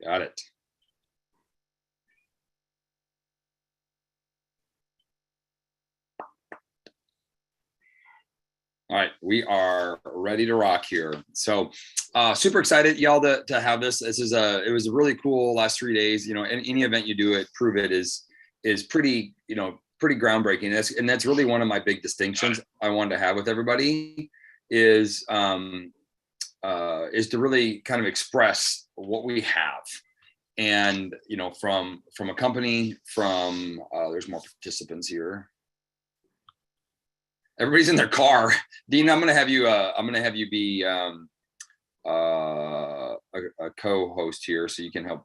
Got it. All right, we are ready to rock here. So super excited, y'all, to have this. It was a really cool last 3 days. You know, any event you do at Prove It is pretty, pretty groundbreaking. And that's really one of my big distinctions I wanted to have with everybody is to really kind of express what we have. And, from a company, there's more participants here. Everybody's in their car. Dean, I'm going to have you be a co-host here, so you can help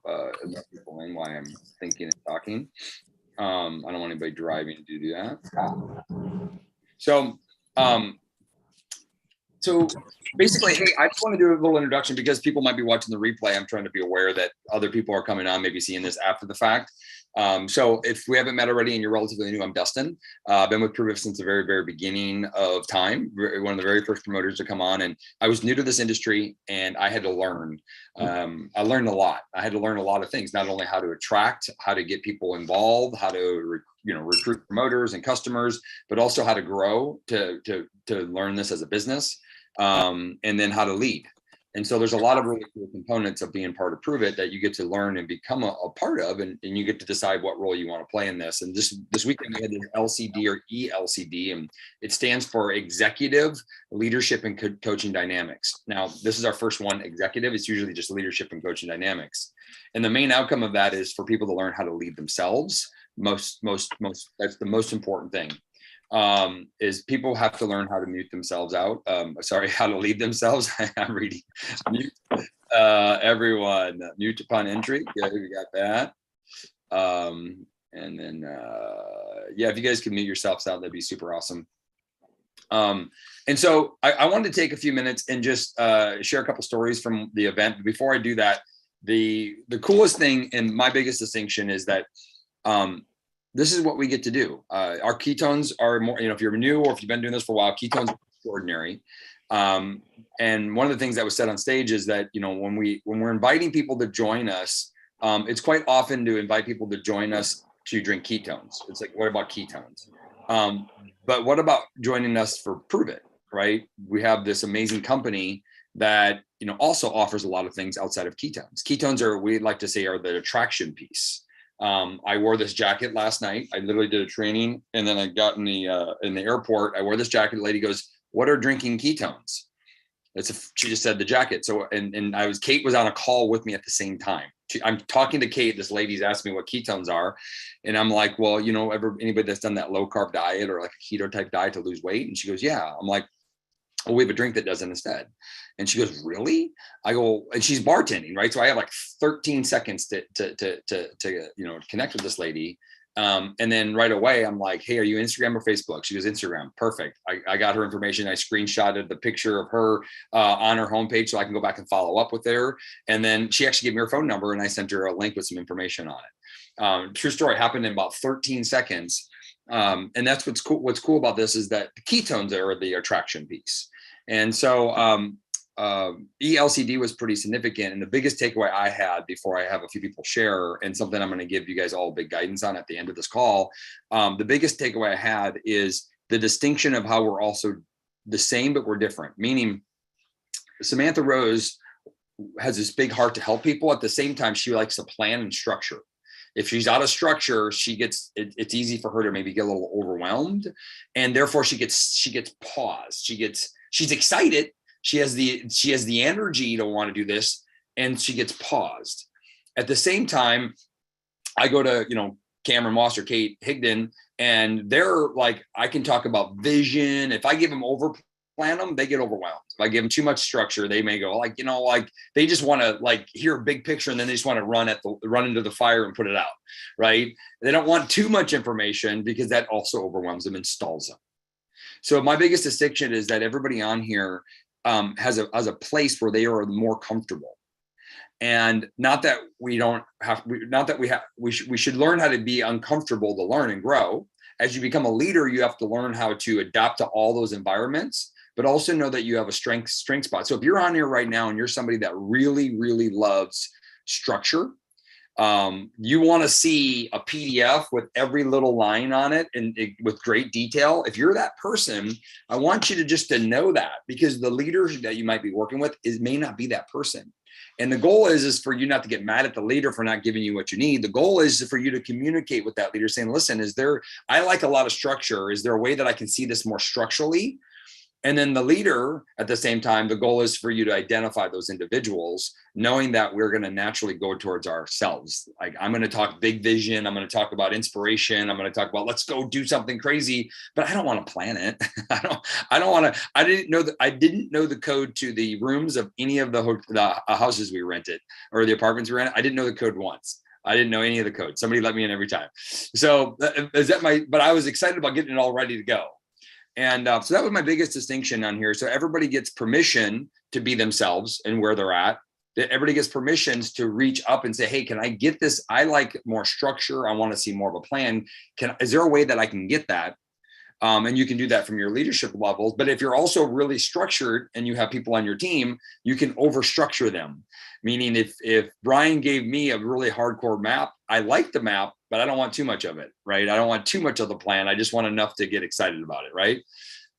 people in while I'm thinking and talking. I don't want anybody driving to do that. So basically, hey, I just want to do a little introduction because people might be watching the replay. I'm trying to be aware that other people are coming on, maybe seeing this after the fact. So if we haven't met already and you're relatively new, I'm Dustin. I've been with Prove It since the very, very beginning of time. One of the very first promoters to come on, and I was new to this industry and I had to learn. I learned a lot. I had to learn a lot of things, not only how to attract, how to get people involved, how to recruit promoters and customers, but also how to grow to learn this as a business, and then how to lead. And so there's a lot of really cool components of being part of Prove It that you get to learn and become a part of, and you get to decide what role you want to play in this. And this weekend we had the LCD or ELCD, and it stands for Executive Leadership and Coaching Dynamics. Now, this is our first one, executive. It's usually just leadership and coaching dynamics. And the main outcome of that is for people to learn how to lead themselves. That's the most important thing. Is people have to learn how to mute themselves out. How to lead themselves. I'm reading. Mute, everyone, mute upon entry. Yeah, we got that. And then, if you guys can mute yourselves out, that'd be super awesome. And so I wanted to take a few minutes and just share a couple stories from the event. But before I do that, the coolest thing and my biggest distinction is that this is what we get to do. Our ketones are more, if you're new or if you've been doing this for a while, ketones are extraordinary. And one of the things that was said on stage is that, when we're inviting people to join us, it's quite often to invite people to join us to drink ketones. It's like, what about ketones? But what about joining us for Prove It, right? We have this amazing company that, also offers a lot of things outside of ketones. Ketones we like to say, are the attraction piece. I wore this jacket last night. I literally did a training, and then I got in the airport. I wore this jacket. The lady goes, "What are drinking ketones?" She just said the jacket. So, and Kate was on a call with me at the same time. I'm talking to Kate. This lady's asking me what ketones are. And I'm like, well, anybody that's done that low carb diet or like a keto type diet to lose weight. And she goes, yeah. I'm like, well, we have a drink that does it instead. And she goes, really? I go, and she's bartending, right? So I have like 13 seconds to connect with this lady. And then right away, I'm like, hey, are you Instagram or Facebook? She goes, Instagram. Perfect. I got her information. I screenshotted the picture of her on her homepage so I can go back and follow up with her. And then she actually gave me her phone number, and I sent her a link with some information on it. True story, happened in about 13 seconds. And that's what's cool. What's cool about this is that the ketones are the attraction piece. And so ELCD was pretty significant. And the biggest takeaway I had before I have a few people share, and something I'm going to give you guys all big guidance on at the end of this call, the biggest takeaway I had is the distinction of how we're also the same, but we're different. Meaning Samantha Rose has this big heart to help people. At the same time, she likes to plan and structure. If she's out of structure, it's easy for her to maybe get a little overwhelmed, and therefore she gets paused. She's excited. She has the energy to want to do this, and she gets paused. At the same time, I go to Cameron Moss or Kate Higdon, and they're like, I can talk about vision. If I give them plan them, they get overwhelmed. If I give them too much structure, they may go they just want to hear a big picture, and then they just want to run into the fire and put it out, right? They don't want too much information because that also overwhelms them and stalls them. So my biggest distinction is that everybody on here has a place where they are more comfortable, and not that we should learn how to be uncomfortable to learn and grow. As you become a leader, you have to learn how to adapt to all those environments, but also know that you have a strength spot. So if you're on here right now and you're somebody that really, really loves structure. You want to see a PDF with every little line on it and with great detail. If you're that person, I want you to just to know that, because the leaders that you might be working with may not be that person. And the goal is for you not to get mad at the leader for not giving you what you need. The goal is for you to communicate with that leader saying, listen, I like a lot of structure. Is there a way that I can see this more structurally? And then the leader, at the same time, the goal is for you to identify those individuals, knowing that we're going to naturally go towards ourselves. Like, I'm going to talk big vision. I'm going to talk about inspiration. I'm going to talk about, let's go do something crazy, but I don't want to plan it. I don't want to, I didn't know the code to the rooms of any of the houses we rented or the apartments we rented. I didn't know the code once. I didn't know any of the code. Somebody let me in every time. So but I was excited about getting it all ready to go. And so that was my biggest distinction on here. So everybody gets permission to be themselves and where they're at. Everybody gets permissions to reach up and say, hey, can I get this? I like more structure. I want to see more of a plan. Is there a way that I can get that? And you can do that from your leadership levels. But if you're also really structured and you have people on your team, you can overstructure them. Meaning if Brian gave me a really hardcore map, I like the map, but I don't want too much of it, right? I don't want too much of the plan. I just want enough to get excited about it, right?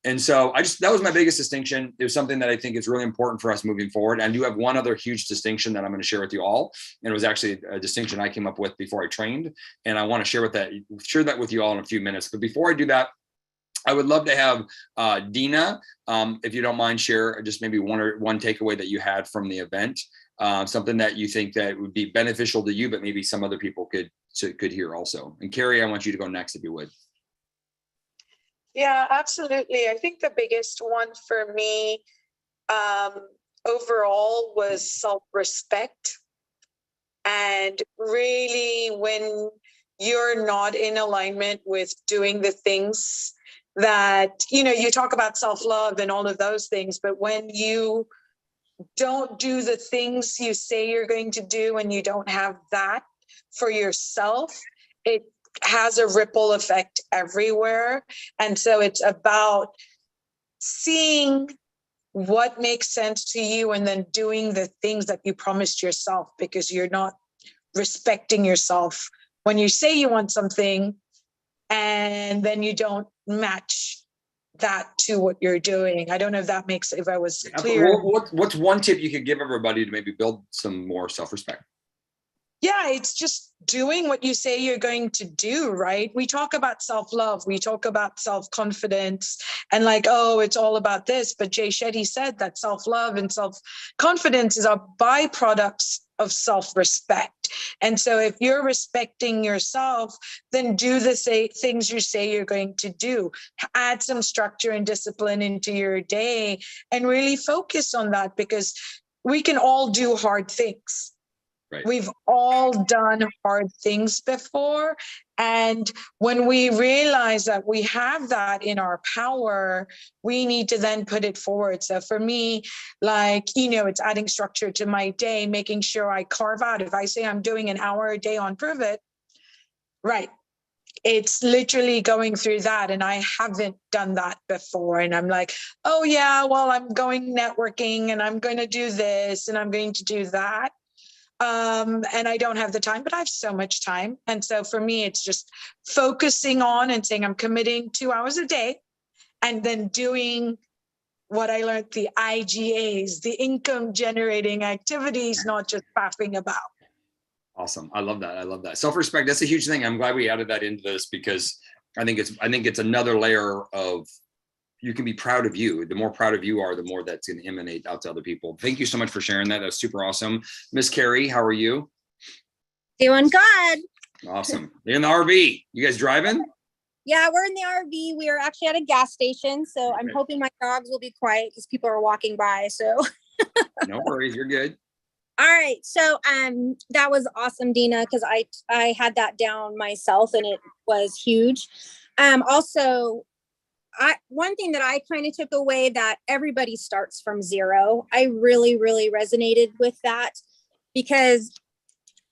And so that was my biggest distinction. It was something that I think is really important for us moving forward. And I do have one other huge distinction that I'm going to share with you all. And it was actually a distinction I came up with before I trained. And I want to share that with you all in a few minutes. But before I do that, I would love to have Dina, if you don't mind, share just maybe one takeaway that you had from the event, something that you think that would be beneficial to you, but maybe some other people could hear also. And Carrie, I want you to go next if you would. Yeah, absolutely. I think the biggest one for me overall was self-respect. And really, when you're not in alignment with doing the things that, you talk about self-love and all of those things, but when you don't do the things you say you're going to do and you don't have that for yourself, it has a ripple effect everywhere. And so it's about seeing what makes sense to you and then doing the things that you promised yourself, because you're not respecting yourself when you say you want something and then you don't match that to what you're doing. I don't know if I was clear. What's one tip you could give everybody to maybe build some more self-respect? Yeah, it's just doing what you say you're going to do, right? We talk about self-love, we talk about self-confidence, and it's all about this. But Jay Shetty said that self-love and self-confidence is a byproducts of self-respect. And so if you're respecting yourself, then do the things you say you're going to do. Add some structure and discipline into your day and really focus on that, because we can all do hard things. Right. We've all done hard things before. And when we realize that we have that in our power, we need to then put it forward. So for me, it's adding structure to my day, making sure I carve out. If I say I'm doing an hour a day on Prove It, right, it's literally going through that. And I haven't done that before. And I'm like, oh yeah, well, I'm going networking and I'm going to do this and I'm going to do that. And I don't have the time, but I have so much time. And so for me, it's just focusing on and saying I'm committing 2 hours a day and then doing what I learned, the IGAs, the income generating activities, not just faffing about. Awesome. I love that. Self-respect. That's a huge thing. I'm glad we added that into this, because I think it's another layer of, you can be proud of you. The more proud of you are, the more that's going to emanate out to other people. Thank you so much for sharing that. That's super awesome. Miss Carrie, how are you? Doing good. Awesome. You're in the RV. You guys driving? Yeah, we're in the RV. We are actually at a gas station. So I'm hoping my dogs will be quiet because people are walking by. So no worries. You're good. All right. So that was awesome, Dina, because I had that down myself and it was huge. Also, one thing that I kind of took away, that everybody starts from zero. I really, really resonated with that, because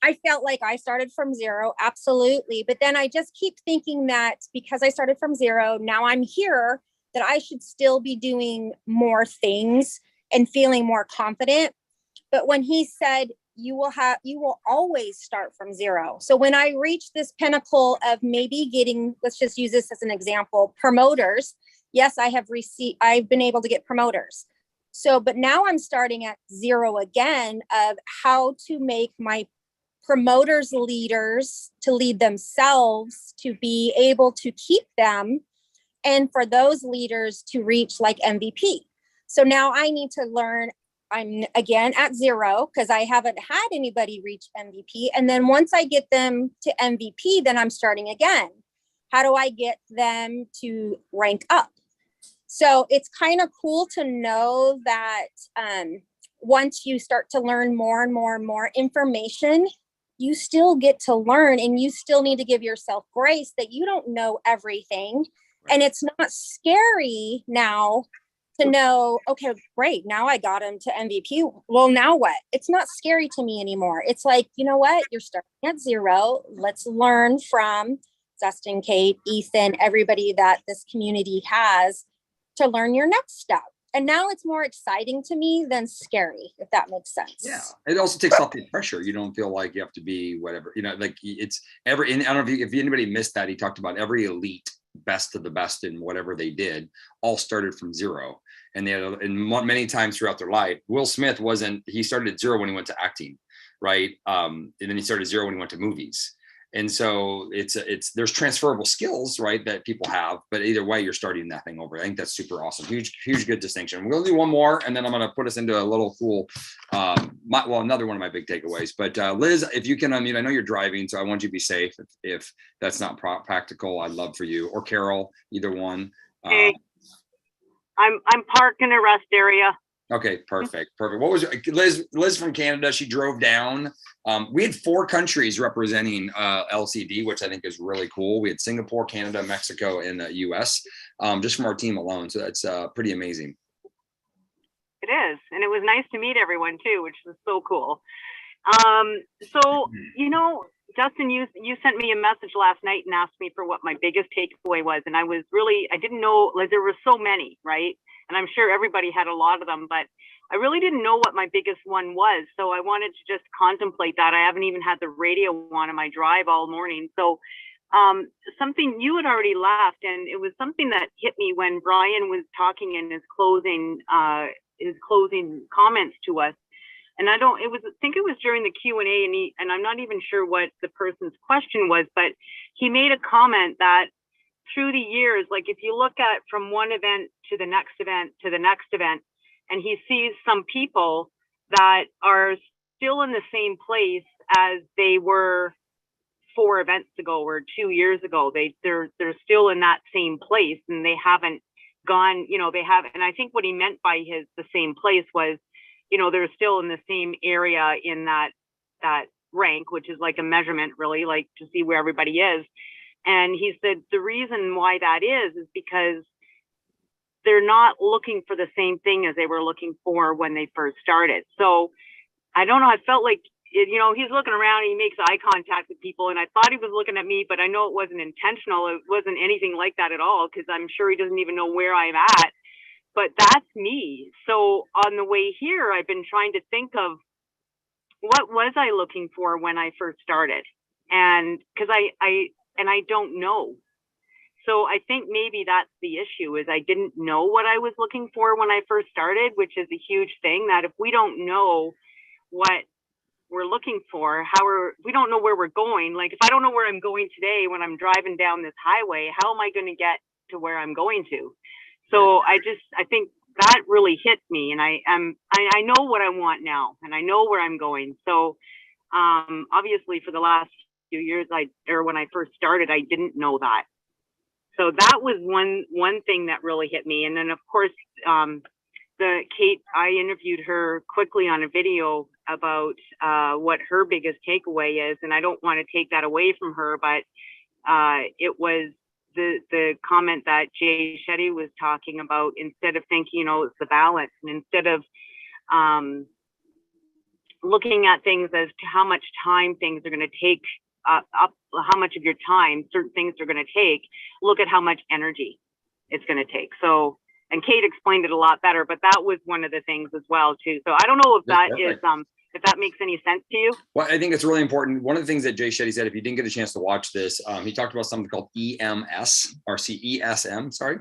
I felt like I started from zero. Absolutely. But then I just keep thinking that because I started from zero, now I'm here, that I should still be doing more things and feeling more confident. But when he said, you will always start from zero. So when I reach this pinnacle of maybe getting, let's just use this as an example, promoters. Yes, I've been able to get promoters. So, but now I'm starting at zero again of how to make my promoters leaders to lead themselves, to be able to keep them, and for those leaders to reach like MVP. So now I need to learn. I'm again at zero because I haven't had anybody reach MVP. And then once I get them to MVP, then I'm starting again. How do I get them to rank up? So it's kind of cool to know that once you start to learn more and more and more information, you still get to learn, and you still need to give yourself grace that you don't know everything. Right. And it's not scary now to know, okay, great, now I got him to MVP. Well, now what? It's not scary to me anymore. It's like, you know what? You're starting at zero. Let's learn from Dustin, Kate, Ethan, everybody that this community has to learn your next step. And now it's more exciting to me than scary, if that makes sense. Yeah. It also takes off the pressure. You don't feel like you have to be whatever, like it's every, and I don't know if anybody missed that. He talked about every elite best of the best in whatever they did all started from zero. And they had, and many times throughout their life, Will Smith he started at zero when he went to acting, right? And then he started zero when he went to movies. And so there's transferable skills, right, that people have, but either way, you're starting that thing over. I think that's super awesome. Huge, good distinction. We'll do one more, and then I'm going to put us into a little cool, another one of my big takeaways. But Liz, if you can unmute, I know you're driving, so I want you to be safe. If that's not practical, I'd love for you, or Carol, either one. Hey, I'm parked in a rest area. Okay, perfect. What was Liz from Canada? She drove down. We had 4 countries representing LCD, which I think is really cool. We had Singapore, Canada, Mexico, and US, just from our team alone. So that's pretty amazing. It is, and it was nice to meet everyone too, which was so cool. So Justin, you sent me a message last night and asked me for what my biggest takeaway was, and I didn't know, like, there were so many, right? And I'm sure everybody had a lot of them, but I really didn't know what my biggest one was. So I wanted to just contemplate that. I haven't even had the radio on my drive all morning. So something you had already left, and it was something that hit me when Brian was talking in his closing comments to us. And I think it was during the Q&A, and I'm not even sure what the person's question was, but he made a comment that through the years, like if you look at from one event to the next event to the next event, and he sees some people that are still in the same place as they were 4 events ago or 2 years ago. They're still in that same place, and they haven't gone, and I think what he meant by the same place was, they're still in the same area in that rank, which is like a measurement, really, like to see where everybody is. And he said the reason why that is because they're not looking for the same thing as they were looking for when they first started. So I don't know, I felt like, he's looking around and he makes eye contact with people, and I thought he was looking at me, but I know it wasn't intentional. It wasn't anything like that at all, because I'm sure he doesn't even know where I'm at. But that's me. So on the way here, I've been trying to think of what was I looking for when I first started, and because I don't know. So I think maybe that's the issue, is I didn't know what I was looking for when I first started, which is a huge thing, that if we don't know what we're looking for, we don't know where we're going. Like if I don't know where I'm going today when I'm driving down this highway, how am I going to get to where I'm going to? So I think that really hit me, and I know what I want now, and I know where I'm going. So obviously for the last few years, when I first started, I didn't know that. So that was one thing that really hit me. And then of course, Kate, I interviewed her quickly on a video about what her biggest takeaway is. And I don't want to take that away from her, but it was the comment that Jay Shetty was talking about, instead of thinking, it's the balance, and instead of looking at things as to how much time things are going to take how much of your time certain things are going to take, look at how much energy it's going to take. So, and Kate explained it a lot better, but that was one of the things as well too. So I don't know if that is if that makes any sense to you. Well, I think it's really important. One of the things that Jay Shetty said, if you didn't get a chance to watch this, he talked about something called EMS or CESM, sorry.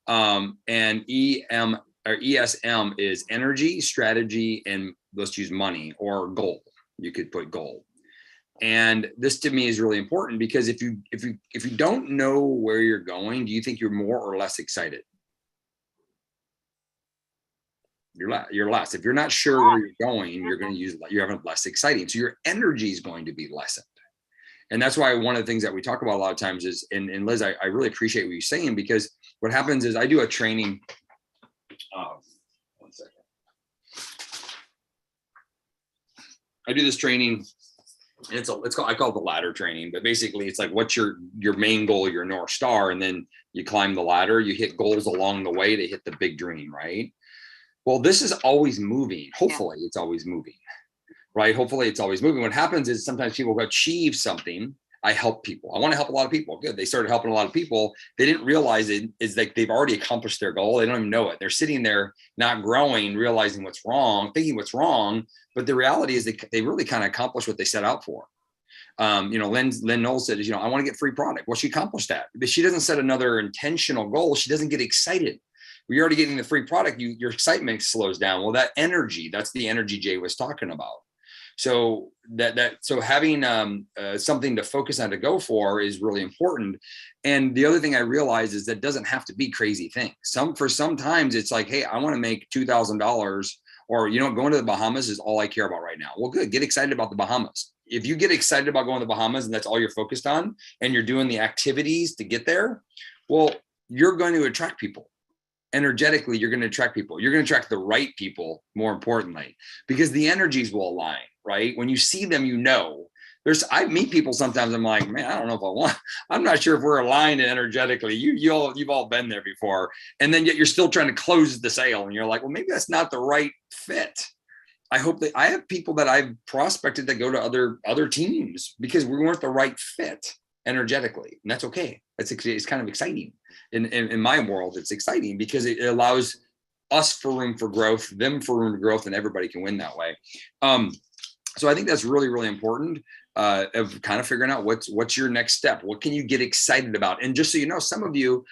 And ESM is energy, strategy, and let's use money or goal. You could put goal. And this to me is really important because if you don't know where you're going, do you think you're more or less excited? You're less. If you're not sure where you're going, you're going to you're having less exciting. So your energy is going to be lessened. And that's why one of the things that we talk about a lot of times is, and Liz, I really appreciate what you're saying, because what happens is I do a training. One second. I do this training. And I call it the ladder training, but basically it's like, what's your main goal, your North Star, and then you climb the ladder, you hit goals along the way to hit the big dream, right? Well, this is always moving. Hopefully it's always moving, right? Hopefully it's always moving. What happens is sometimes people achieve something. I help people. I want to help a lot of people. Good. They started helping a lot of people. They didn't realize it is like they've already accomplished their goal. They don't even know it. They're sitting there not growing, realizing what's wrong, thinking what's wrong. But the reality is they really kind of accomplished what they set out for. Lynn Knowles said, I want to get free product. Well, she accomplished that, but she doesn't set another intentional goal. She doesn't get excited. When you're already getting the free product, your excitement slows down. Well, that energy, that's the energy Jay was talking about. So so having something to focus on to go for is really important. And the other thing I realize is that doesn't have to be crazy things. Sometimes it's like, hey, I want to make $2,000, or going to the Bahamas is all I care about right now. Well, good. Get excited about the Bahamas. If you get excited about going to the Bahamas and that's all you're focused on, and you're doing the activities to get there, well, you're going to attract people. Energetically, you're going to attract people. You're going to attract the right people, more importantly, because the energies will align, right? When you see them, I meet people sometimes, I'm like, man, I don't know if I want, I'm not sure if we're aligned energetically. You've all been there before. And then yet you're still trying to close the sale. And you're like, well, maybe that's not the right fit. I hope that I have people that I've prospected that go to other teams because we weren't the right fit energetically. And that's okay. It's kind of exciting. In my world, it's exciting because it allows us for room for growth, them for room for growth, and everybody can win that way. So I think that's really, really important of kind of figuring out what's your next step. What can you get excited about? And just so you know, some of you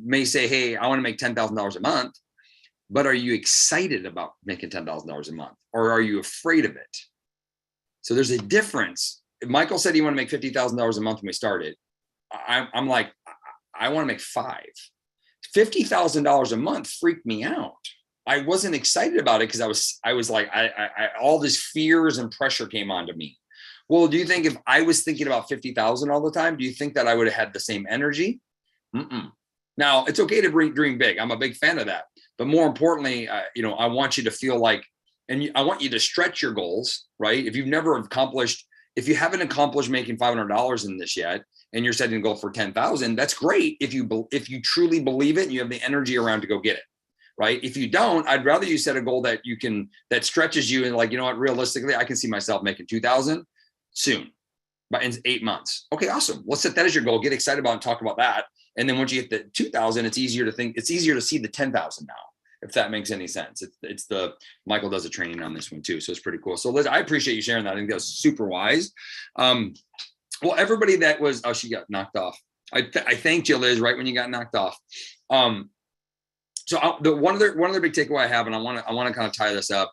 may say, hey, I want to make $10,000 a month, but are you excited about making $10,000 a month, or are you afraid of it? So there's a difference. If Michael said he wanted to make $50,000 a month when we started, I'm like, I want to make $50,000 a month freaked me out. I wasn't excited about it because I was like, I all this fears and pressure came onto me. Well, do you think if I was thinking about 50,000 all the time, do you think that I would have had the same energy? Now, it's okay to dream big. I'm a big fan of that. But more importantly, I want you to feel like, and I want you to stretch your goals, right? If you haven't accomplished making $500 in this yet, and you're setting a goal for 10,000, that's great. If you truly believe it and you have the energy around to go get it, right? If you don't, I'd rather you set a goal that that stretches you and like, realistically, I can see myself making 2,000 soon, but in 8 months. Okay, awesome. Let's set that as your goal. Get excited about and talk about that. And then once you hit the 2,000, it's easier to see the 10,000 now, if that makes any sense. Michael does a training on this one too. So it's pretty cool. So Liz, I appreciate you sharing that. I think that's super wise. Well, everybody that was, she got knocked off. I thanked you, Liz, right when you got knocked off. So one other big takeaway I have, and I want to kind of tie this up.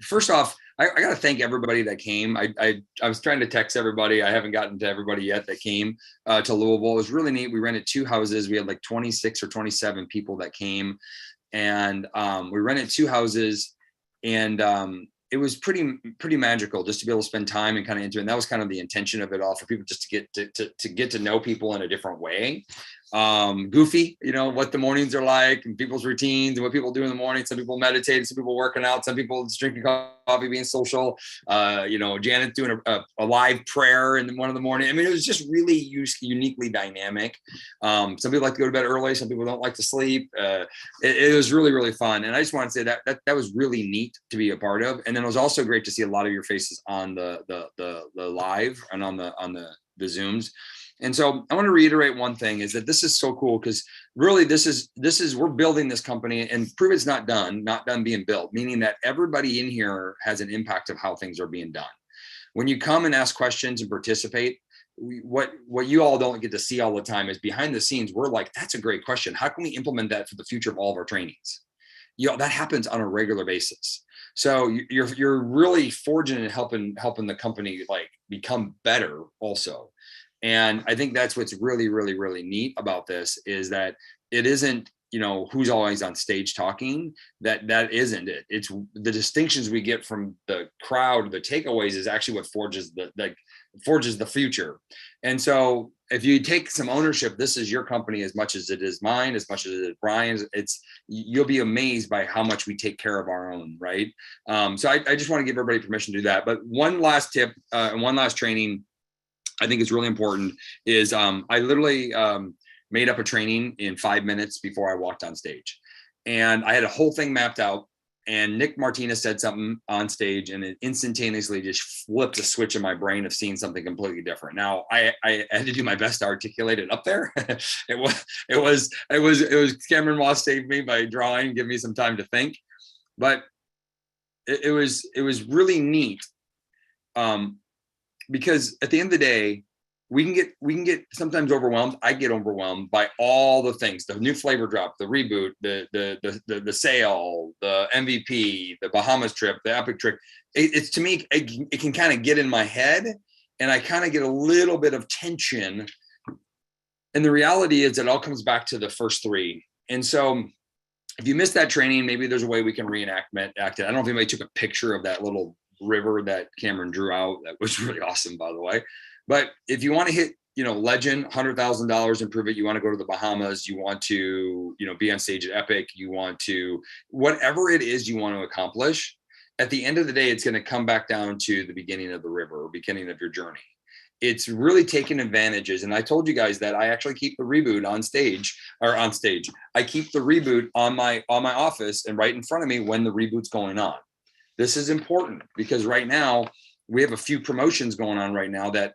First off, I got to thank everybody that came. I was trying to text everybody. I haven't gotten to everybody yet that came to Louisville. It was really neat. We rented 2 houses. We had like 26 or 27 people that came, and we rented 2 houses, and it was pretty magical just to be able to spend time and kind of into it. And that was kind of the intention of it all, for people just to get to know people in a different way. Goofy, what the mornings are like and people's routines and what people do in the morning. Some people meditate, some people working out, some people just drinking coffee, being social. Janet doing a live prayer in one in the morning. I mean, it was just really uniquely dynamic. Some people like to go to bed early. Some people don't like to sleep. It was really, really fun. And I just want to say that was really neat to be a part of. And then it was also great to see a lot of your faces on the live and on the the Zooms. And so I want to reiterate one thing is that this is so cool because really this is we're building this company and prove it's not done being built, meaning that everybody in here has an impact of how things are being done. When you come and ask questions and participate, what you all don't get to see all the time is behind the scenes, we're like, that's a great question. How can we implement that for the future of all of our trainings? That happens on a regular basis. So you're really forging and helping the company like become better also. And I think that's what's really, really, really neat about this is that it isn't, who's always on stage talking, that isn't it. It's the distinctions we get from the crowd, the takeaways is actually what forges the future. And so if you take some ownership, this is your company as much as it is mine, as much as it is Brian's. You'll be amazed by how much we take care of our own, right? So I just want to give everybody permission to do that. But one last tip and one last training I think is really important is I literally made up a training in 5 minutes before I walked on stage. And I had a whole thing mapped out. And Nick Martinez said something on stage and it instantaneously just flipped a switch in my brain of seeing something completely different. Now I had to do my best to articulate it up there. It was Cameron Moss saved me by drawing, give me some time to think, but it was really neat. Because at the end of the day, we can get sometimes overwhelmed. I get overwhelmed by all the things, the new flavor drop, the reboot, the sale, the MVP, the Bahamas trip, the Epic trip. It's to me, it can kind of get in my head and I kind of get a little bit of tension. And the reality is it all comes back to the first three. And so if you missed that training, maybe there's a way we can reenact it. I don't know if anybody took a picture of that little river that Cameron drew out. That was really awesome, by the way. But if you want to hit, legend, $100,000 and prove it, you want to go to the Bahamas, you want to, be on stage at Epic, you want to, whatever it is you want to accomplish, at the end of the day, it's going to come back down to the beginning of the river or beginning of your journey. It's really taking advantages. And I told you guys that I actually keep the reboot on stage. I keep the reboot on my office and right in front of me when the reboot's going on. This is important because right now we have a few promotions going on right now that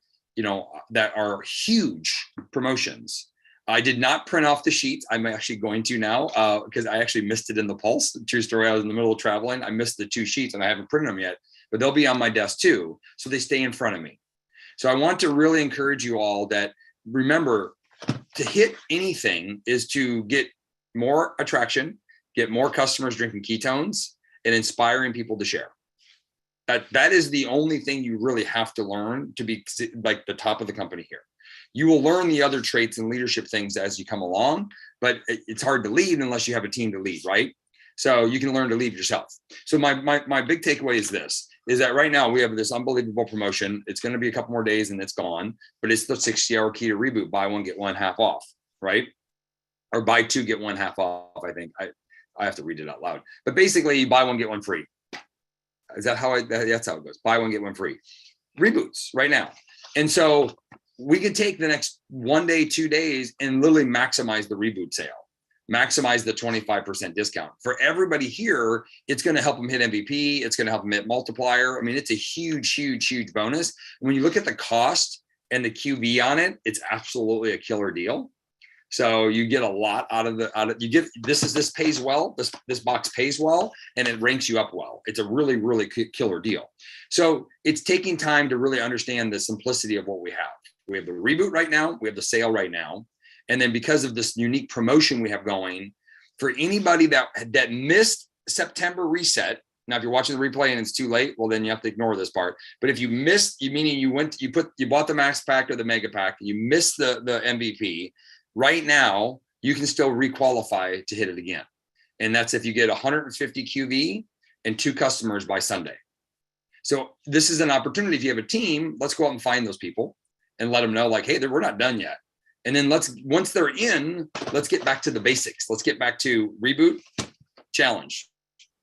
are huge promotions. I did not print off the sheets. I'm actually going to now because I actually missed it in the Pulse. True story. I was in the middle of traveling. I missed the 2 sheets and I haven't printed them yet, but they'll be on my desk too. So they stay in front of me. So I want to really encourage you all that remember to hit anything is to get more attraction, get more customers drinking ketones and inspiring people to share. That is the only thing you really have to learn to be like the top of the company here. You will learn the other traits and leadership things as you come along, but it's hard to lead unless you have a team to lead, right? So you can learn to lead yourself. So my big takeaway is this, is that right now we have this unbelievable promotion. It's going to be a couple more days and it's gone, but it's the 60-hour keto reboot, buy one, get one half off, right? Or buy two, get one half off, I think. I have to read it out loud, but basically you buy one, get one free. Is that how that's how it goes? Buy one, get one free. Reboots right now. And so we could take the next 1 day, 2 days and literally maximize the reboot sale, maximize the 25% discount for everybody here. It's going to help them hit MVP. It's going to help them hit multiplier. I mean, it's a huge, huge, huge bonus. When you look at the cost and the QV on it, it's absolutely a killer deal. So you get a lot out of this pays well, this box pays well, and it ranks you up well. It's a really, really killer deal. So it's taking time to really understand the simplicity of what we have. We have the reboot right now. We have the sale right now. And then because of this unique promotion we have going, for anybody that missed September reset, now if you're watching the replay and it's too late, well, then you have to ignore this part. But if you missed, meaning you bought the max pack or the mega pack, you missed the MVP, right now, you can still requalify to hit it again. And that's if you get 150 QV and 2 customers by Sunday. So this is an opportunity. If you have a team, let's go out and find those people and let them know like, hey, we're not done yet. And then once they're in, let's get back to the basics. Let's get back to reboot, challenge.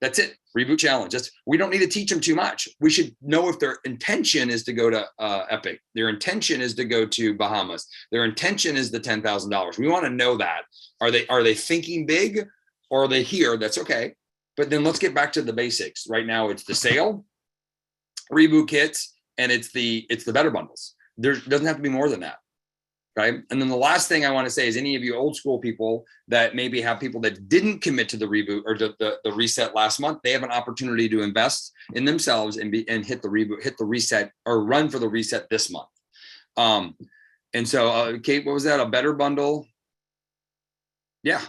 That's it. Reboot, challenge. We don't need to teach them too much. We should know if their intention is to go to Epic. Their intention is to go to Bahamas. Their intention is the $10,000. We want to know that. Are they thinking big or are they here? That's okay. But then let's get back to the basics. Right now, it's the sale, reboot kits, and it's the better bundles. There doesn't have to be more than that. Okay. And then the last thing I want to say is any of you old school people that maybe have people that didn't commit to the reboot or the reset last month, they have an opportunity to invest in themselves and hit the reboot, hit the reset, or run for the reset this month. And so Kate, what was that? A better bundle? Yeah.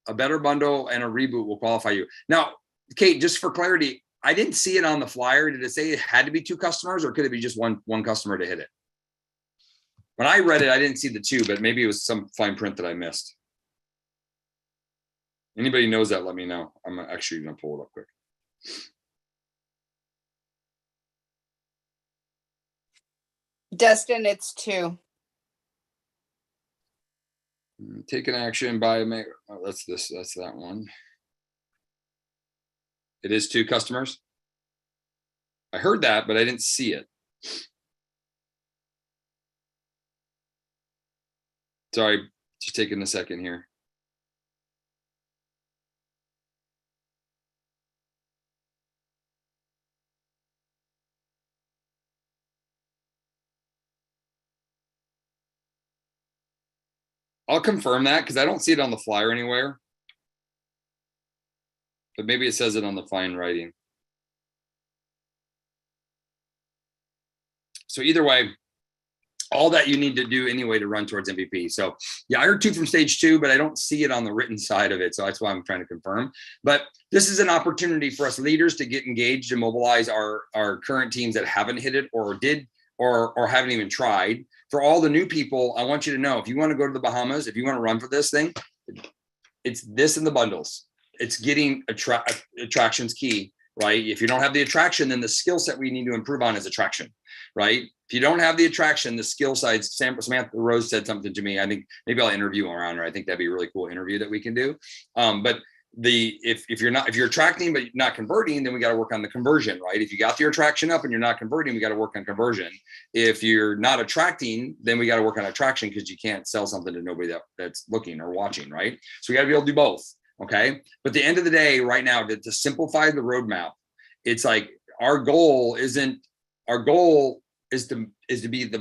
A better bundle and a reboot will qualify you. Now, Kate, just for clarity, I didn't see it on the flyer. Did it say it had to be 2 customers, or could it be just one customer to hit it? When I read it, I didn't see the 2, but maybe it was some fine print that I missed. Anybody knows that, let me know. I'm actually going to pull it up quick. Dustin, it's 2. Take an action by, oh, that's that one. It is 2 customers. I heard that, but I didn't see it. Sorry, just taking a second here. I'll confirm that because I don't see it on the flyer anywhere. But maybe it says it on the fine writing. So either way, all that you need to do anyway to run towards MVP. So yeah, I heard 2 from stage 2, but I don't see it on the written side of it. So that's why I'm trying to confirm. But this is an opportunity for us leaders to get engaged and mobilize our current teams that haven't hit it or did or haven't even tried. For all the new people, I want you to know, if you want to go to the Bahamas, if you want to run for this thing, it's this in the bundles. It's getting attraction's key, right? If you don't have the attraction, then the skill set we need to improve on is attraction, right? If you don't have the attraction, the skill side, Samantha Rose said something to me. I think maybe I'll interview around her. I think that'd be a really cool interview that we can do. But if you're attracting but not converting, then we got to work on the conversion, right? If you got your attraction up and you're not converting, we got to work on conversion. If you're not attracting, then we got to work on attraction, because you can't sell something to nobody that's looking or watching, right? So we got to be able to do both. Okay. But at the end of the day, right now, to simplify the roadmap, it's like our goal is to be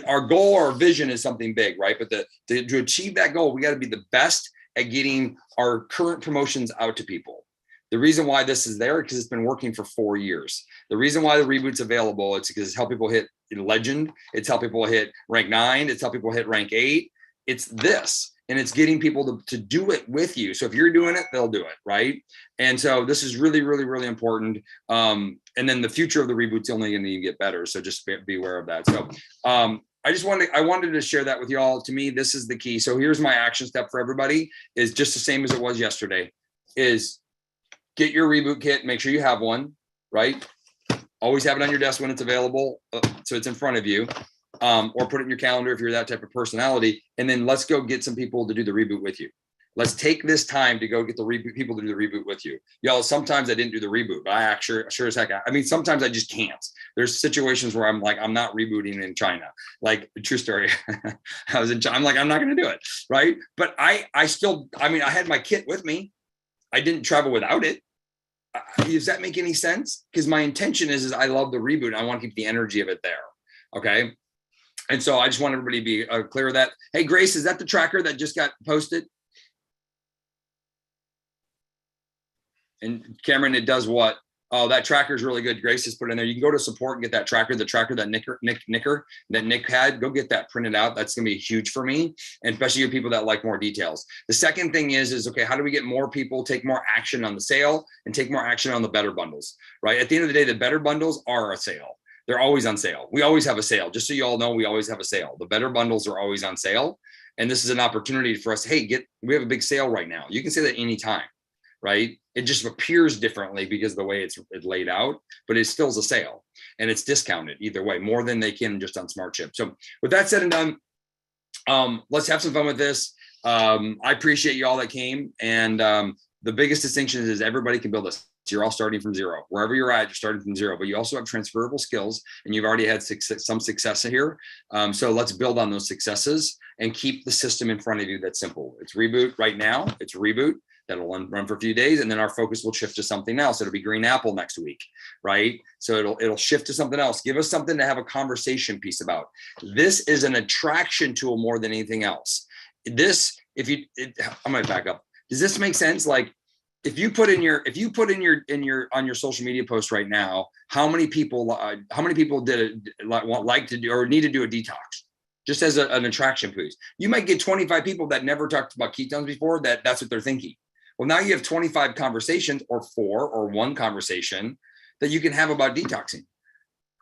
our goal or vision is something big, right? But to achieve that goal, we got to be the best at getting our current promotions out to people. The reason why this is there, because it's been working for 4 years. The reason why the reboot's available, it's because it's helped people hit legend. It's helped people hit rank 9. It's helped people hit rank 8. It's this. And it's getting people to do it with you. So if you're doing it, they'll do it, right? And so this is really, really, really important. And then the future of the reboot's only going to get better. So just be aware of that. So I wanted to share that with you all. To me, this is the key. So here's my action step for everybody, is just the same as it was yesterday, is get your reboot kit. Make sure you have one, right? Always have it on your desk when it's available. So it's in front of you. Or put it in your calendar if you're that type of personality. And then let's go get some people to do the reboot with you. Let's take this time to go get the people to do the reboot with you. Y'all, sometimes I didn't do the reboot, but I sure as heck. I mean, sometimes I just can't. There's situations where I'm like, I'm not rebooting in China. Like, true story. I was in China. I'm like, I'm not going to do it. Right. But I had my kit with me. I didn't travel without it. Does that make any sense? Because my intention is I love the reboot. And I want to keep the energy of it there. Okay. And so I just want everybody to be clear of that. Hey, Grace, is that the tracker that just got posted? And Cameron, it does what? Oh, that tracker is really good. Grace just put it in there. You can go to support and get that tracker, the tracker that Nick had. Go get that printed out. That's going to be huge for me, and especially you people that like more details. The second thing is okay, how do we get more people take more action on the sale and take more action on the better bundles, right? At the end of the day, the better bundles are a sale. They're always on sale. We always have a sale. Just so you all know, we always have a sale. The better bundles are always on sale. And this is an opportunity for us. Hey, we have a big sale right now. You can say that anytime, right? It just appears differently because of the way it's laid out, but it still is a sale and it's discounted either way, more than they can just on Smart Chip. So with that said and done, let's have some fun with this. I appreciate you all that came. And the biggest distinction is everybody can build this. You're all starting from zero. Wherever you're at, you're starting from zero, but you also have transferable skills and you've already had some success here. So let's build on those successes and keep the system in front of you that's simple. It's reboot right now. It's reboot. That'll run for a few days, and then our focus will shift to something else. It'll be green apple next week, right? So it'll shift to something else. Give us something to have a conversation piece about. This is an attraction tool more than anything else. I'm gonna back up. Does this make sense? Like, if you put in your on your social media post right now, how many people like to do or need to do a detox? Just as an attraction piece. You might get 25 people that never talked about ketones before, that's what they're thinking. Well, now you have 25 conversations, or 4 or 1 conversation that you can have about detoxing.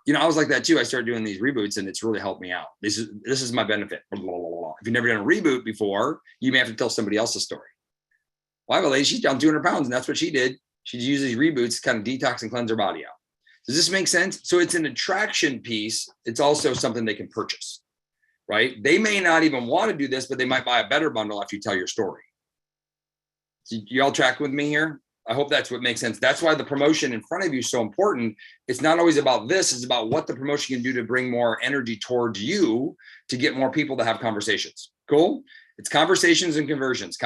You know, I was like that too. I started doing these reboots and it's really helped me out. This is my benefit. Blah, blah, blah, blah. If you've never done a reboot before, you may have to tell somebody else's story. Well, I have a lady, she's down 200 pounds, and that's what she did. She used these reboots to kind of detox and cleanse her body out. Does this make sense? So it's an attraction piece. It's also something they can purchase. Right? They may not even want to do this, but they might buy a better bundle after you tell your story. So you all track with me here? I hope that's what makes sense. That's why the promotion in front of you is so important. It's not always about this. It's about what the promotion can do to bring more energy towards you to get more people to have conversations. Cool? It's conversations and conversions,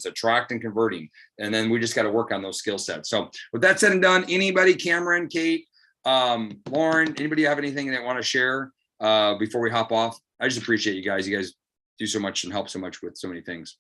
attract and converting. And then we just got to work on those skill sets. So with that said and done, anybody, Cameron, Kate, Lauren, anybody have anything they want to share before we hop off? I just appreciate you guys. You guys do so much and help so much with so many things.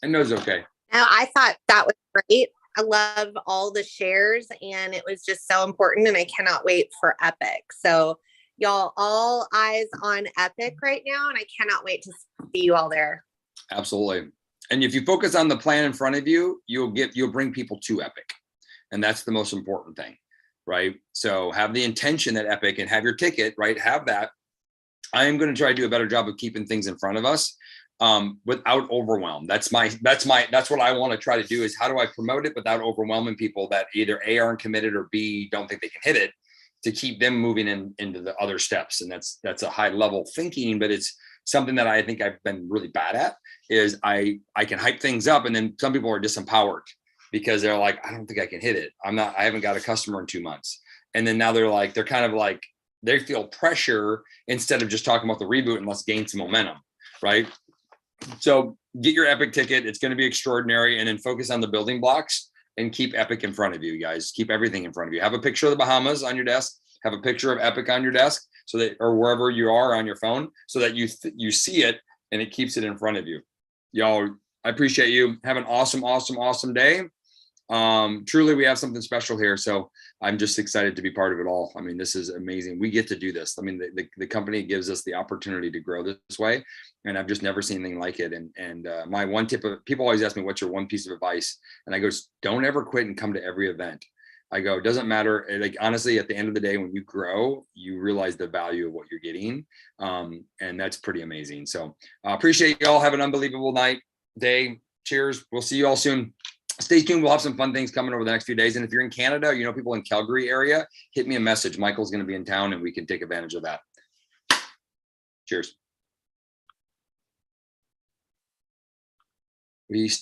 I know it's okay. No, I thought that was great. I love all the shares, and it was just so important, and I cannot wait for Epic. So y'all, all eyes on Epic right now, and I cannot wait to see you all there. Absolutely. And if you focus on the plan in front of you, you'll bring people to Epic. And that's the most important thing. Right? So have the intention at Epic and have your ticket, right? Have that. I am going to try to do a better job of keeping things in front of us without overwhelm. That's what I want to try to do, is how do I promote it without overwhelming people that either A, aren't committed, or B, don't think they can hit it, to keep them moving into the other steps. And that's a high level thinking, but it's something that I think I've been really bad at, is I can hype things up, and then some people are disempowered because they're like, I don't think I can hit it. I haven't got a customer in 2 months. And then now they're kind of like, they feel pressure instead of just talking about the reboot, and let's gain some momentum. Right? So get your Epic ticket. It's going to be extraordinary. And then focus on the building blocks and keep Epic in front of you, guys. Keep everything in front of you. Have a picture of the Bahamas on your desk. Have a picture of Epic on your desk, so that, or wherever you are on your phone, so that you see it and it keeps it in front of you. Y'all, I appreciate you. Have an awesome, awesome, awesome day. Truly, we have something special here. So I'm just excited to be part of it all. I mean, this is amazing. We get to do this. I mean, the company gives us the opportunity to grow this way, and I've just never seen anything like it. And my one tip of, people always ask me, what's your one piece of advice? And I go, don't ever quit and come to every event. I go, it doesn't matter. Like, honestly, at the end of the day, when you grow, you realize the value of what you're getting. And that's pretty amazing. So appreciate you all. Have an unbelievable day. Cheers. We'll see you all soon. Stay tuned. We'll have some fun things coming over the next few days. And if you're in Canada, you know, people in Calgary area, hit me a message. Michael's going to be in town and we can take advantage of that. Cheers. We